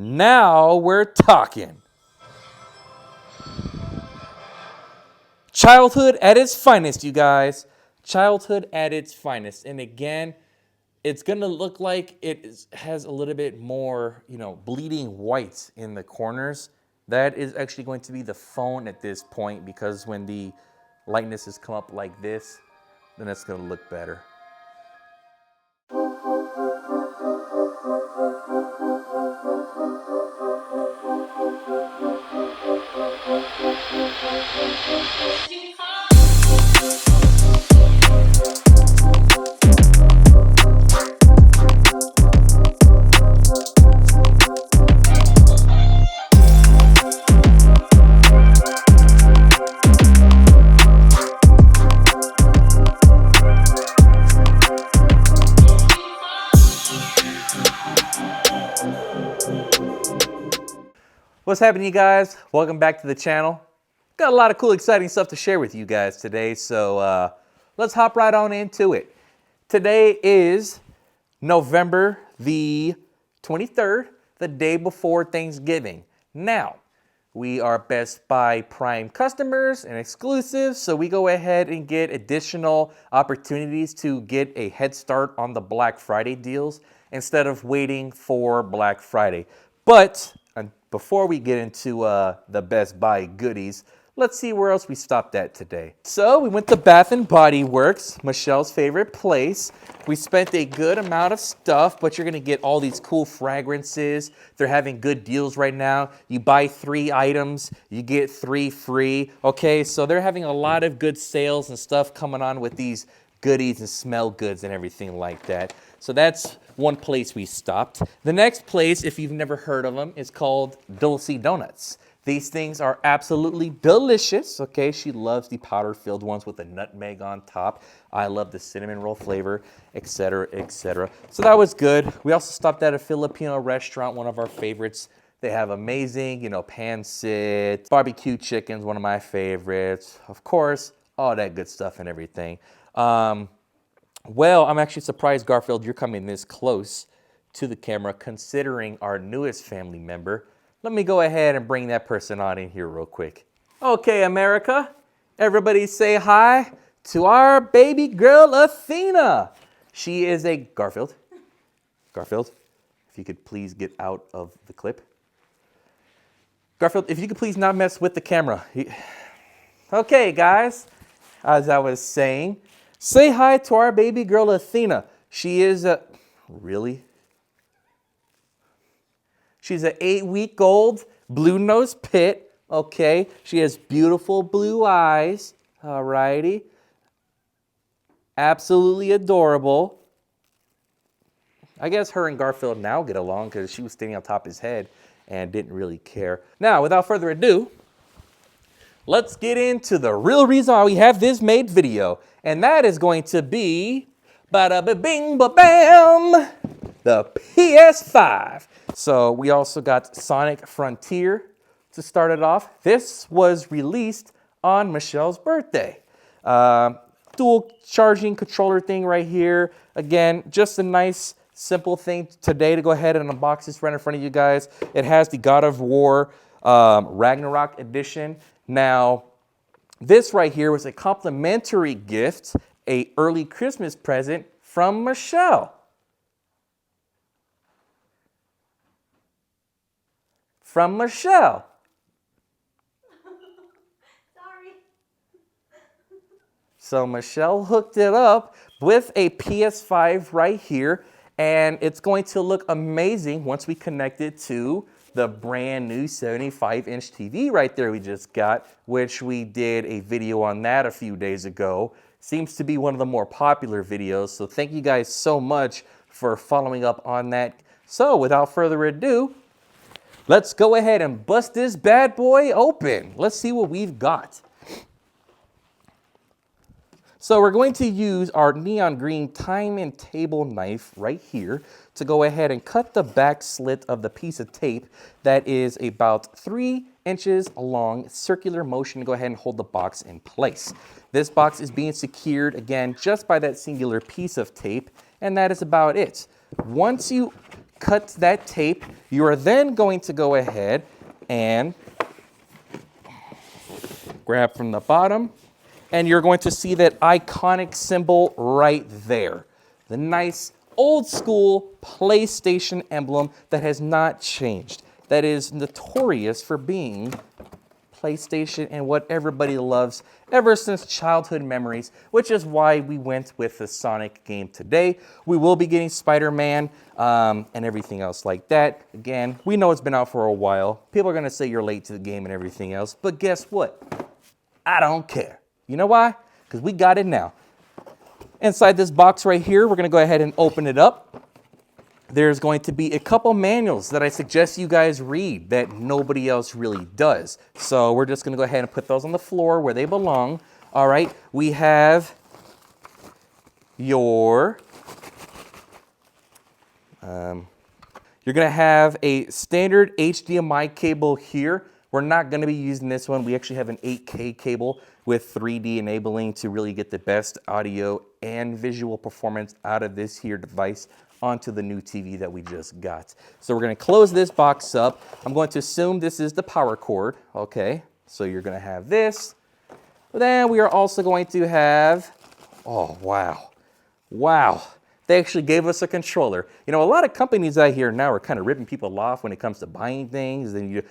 Now we're talking. Childhood at its finest, you guys. Childhood at its finest. And again, it's going to look like it has a little bit more, bleeding white in the corners. That is actually going to be the phone at this point, because when the lightness has come up like this, then it's going to look better. What's happening, you guys? Welcome back to the channel. Got a lot of cool, exciting stuff to share with you guys today, so let's hop right on into it. Today is November the 23rd, the day before Thanksgiving. Now, we are Best Buy Prime customers and exclusives, so we go ahead and get additional opportunities to get a head start on the Black Friday deals instead of waiting for Black Friday. But before we get into the Best Buy goodies, let's see where else we stopped at today. So we went to Bath & Body Works, Michelle's favorite place. We spent a good amount of stuff, but you're gonna get all these cool fragrances. They're having good deals right now. You buy 3 items, you get 3 free. Okay, so they're having a lot of good sales and stuff coming on with these goodies and smell goods and everything like that. So that's one place we stopped. The next place, if you've never heard of them, is called Dulce Donuts. These things are absolutely delicious, okay? She loves the powder-filled ones with the nutmeg on top. I love the cinnamon roll flavor, etc., etc. So that was good. We also stopped at a Filipino restaurant, one of our favorites. They have amazing, pan-sit, barbecue chicken's one of my favorites. Of course, all that good stuff and everything. Well, I'm actually surprised, Garfield, you're coming this close to the camera, considering our newest family member. Let me go ahead and bring that person on in here real quick. Okay, America, everybody say hi to our baby girl, Athena. She is a Garfield, if you could please get out of the clip. Garfield, if you could please not mess with the camera. Okay, guys, as I was saying, say hi to our baby girl, Athena. She is She's an 8-week-old blue-nosed pit, okay? She has beautiful blue eyes, alrighty. Absolutely adorable. I guess her and Garfield now get along because she was standing on top of his head and didn't really care. Now, without further ado, let's get into the real reason why we have this made video. And that is going to be, bada-ba-bing-ba-bam, the PS5. So we also got Sonic Frontier to start it off. This was released on Michelle's birthday. Dual charging controller thing right here. Again, just a nice, simple thing today to go ahead and unbox this right in front of you guys. It has the God of War Ragnarok edition. Now, this right here was a complimentary gift, an early Christmas present from Michelle. From Michelle. Sorry. So Michelle hooked it up with a PS5 right here, and it's going to look amazing once we connect it to the brand new 75-inch TV right there we just got, which we did a video on that a few days ago. Seems to be one of the more popular videos, so thank you guys so much for following up on that. So without further ado, let's go ahead and bust this bad boy open. Let's see what we've got. So we're going to use our neon green time and table knife right here to go ahead and cut the back slit of the piece of tape that is about 3 inches long, circular motion to go ahead and hold the box in place. This box is being secured again just by that singular piece of tape, and that is about it. Once you cut that tape. You are then going to go ahead and grab from the bottom, and you're going to see that iconic symbol right there. The nice old school PlayStation emblem that has not changed. That is notorious for being PlayStation and what everybody loves ever since childhood memories, which is why we went with the Sonic game today. We will be getting Spider-Man and everything else like that. Again, we know it's been out for a while. People are gonna say you're late to the game and everything else, but guess what? I don't care. You know why? Because we got it now. Inside this box right here, we're gonna go ahead and open it up. There's going to be a couple manuals that I suggest you guys read that nobody else really does. So we're just gonna go ahead and put those on the floor where they belong. All right, we have you're gonna have a standard HDMI cable here. We're not gonna be using this one. We actually have an 8K cable with 3D enabling to really get the best audio and visual performance out of this here device onto the new TV that we just got. So we're gonna close this box up. I'm going to assume this is the power cord, okay? So you're gonna have this. Then we are also going to have, oh, wow. Wow, they actually gave us a controller. You know, a lot of companies out here now are kind of ripping people off when it comes to buying things. And you,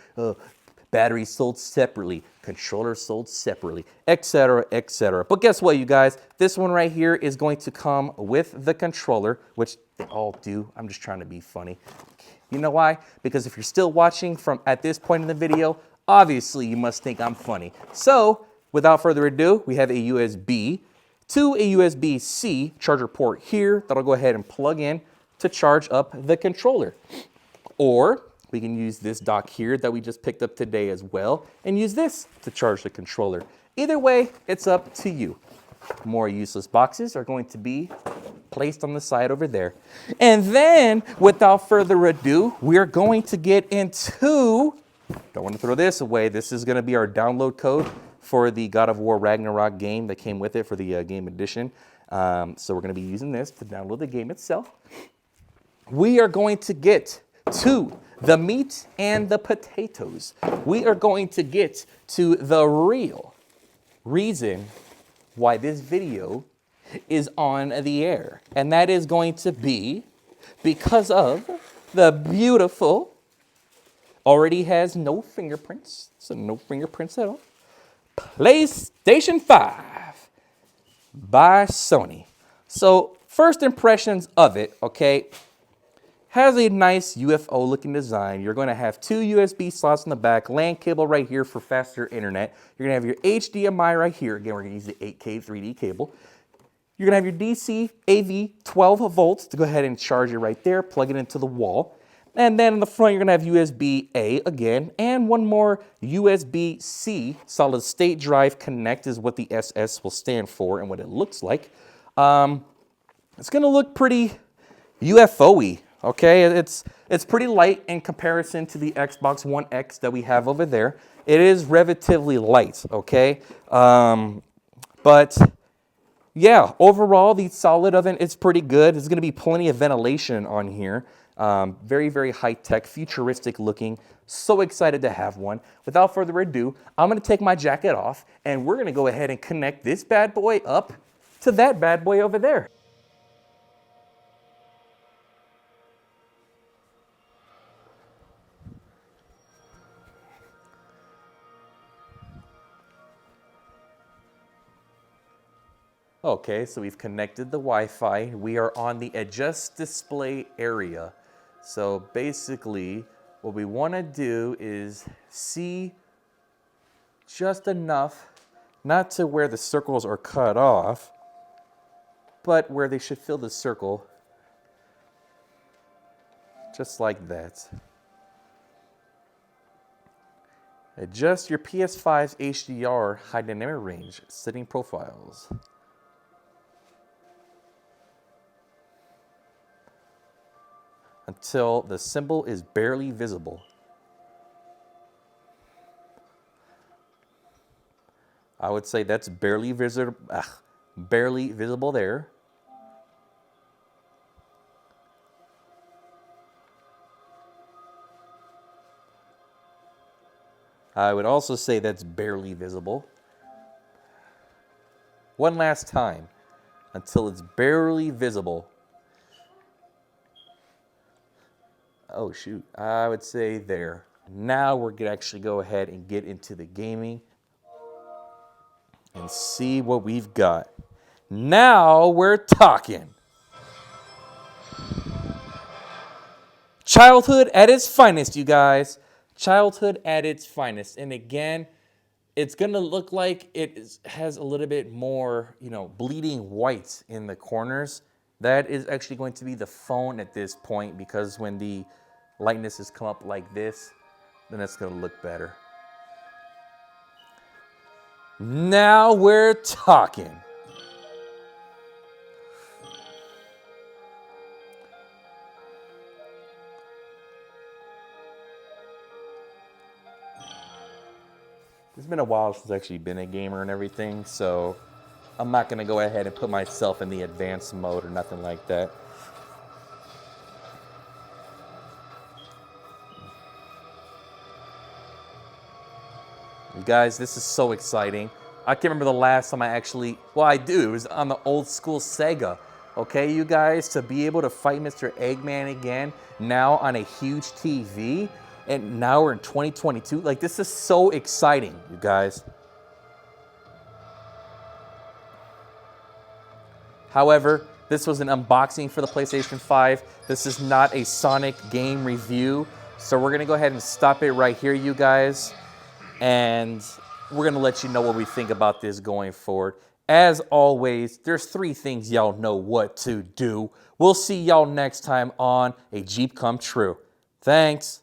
batteries sold separately, controllers sold separately, etc., etc. But guess what, you guys? This one right here is going to come with the controller, which they all do. I'm just trying to be funny. You know why? Because if you're still watching from at this point in the video, obviously you must think I'm funny. So without further ado, we have a USB to a USB-C charger port here that'll go ahead and plug in to charge up the controller. Or we can use this dock here that we just picked up today as well and use this to charge the controller. Either way, it's up to you. More useless boxes are going to be placed on the side over there. And then, without further ado, we're going to get into, don't want to throw this away, this is gonna be our download code for the God of War Ragnarok game that came with it for the game edition. So we're gonna be using this to download the game itself. We are going to get to the meat and the potatoes. We are going to get to the real reason why this video is on the air. And that is going to be because of the beautiful, already has no fingerprints, so no fingerprints at all, PlayStation 5 by Sony. So first impressions of it, okay, has a nice UFO looking design. You're going to have two USB slots in the back, LAN cable right here for faster internet. You're going to have your HDMI right here. Again, we're going to use the 8K 3D cable. You're going to have your DC AV 12 volts to go ahead and charge it right there, plug it into the wall. And then in the front, you're going to have USB-A again, and one more USB-C solid state drive connect is what the SS will stand for and what it looks like. It's going to look pretty UFO-y. Okay, it's pretty light in comparison to the Xbox One X that we have over there. It is relatively light, okay? But yeah, overall, the solid oven is pretty good. There's gonna be plenty of ventilation on here. Very, very high-tech, futuristic looking. So excited to have one. Without further ado, I'm gonna take my jacket off and we're gonna go ahead and connect this bad boy up to that bad boy over there. Okay, so we've connected the Wi-Fi. We are on the adjust display area. So basically, what we want to do is see just enough, not to where the circles are cut off, but where they should fill the circle, just like that. Adjust your PS5's HDR high dynamic range setting profiles. Until the symbol is barely visible. I would say that's barely visible there. I would also say that's barely visible. One last time until it's barely visible. Oh shoot, I would say there. Now we're gonna actually go ahead and get into the gaming and see what we've got. Now we're talking. Childhood at its finest, you guys. Childhood at its finest. And again, it's going to look like it has a little bit more, bleeding white in the corners. That is actually going to be the phone at this point, because when the lightness has come up like this, then it's going to look better. Now we're talking. It's been a while since I've actually been a gamer and everything, so I'm not going to go ahead and put myself in the advanced mode or nothing like that. You guys, this is so exciting. I can't remember the last time I do. It was on the old school Sega. Okay, you guys, to be able to fight Mr. Eggman again, now on a huge TV, and now we're in 2022. Like, this is so exciting, you guys. However, this was an unboxing for the PlayStation 5. This is not a Sonic game review. So we're gonna go ahead and stop it right here, you guys. And we're gonna let you know what we think about this going forward. As always, there's 3 things y'all know what to do. We'll see y'all next time on A Jeep Come True. Thanks.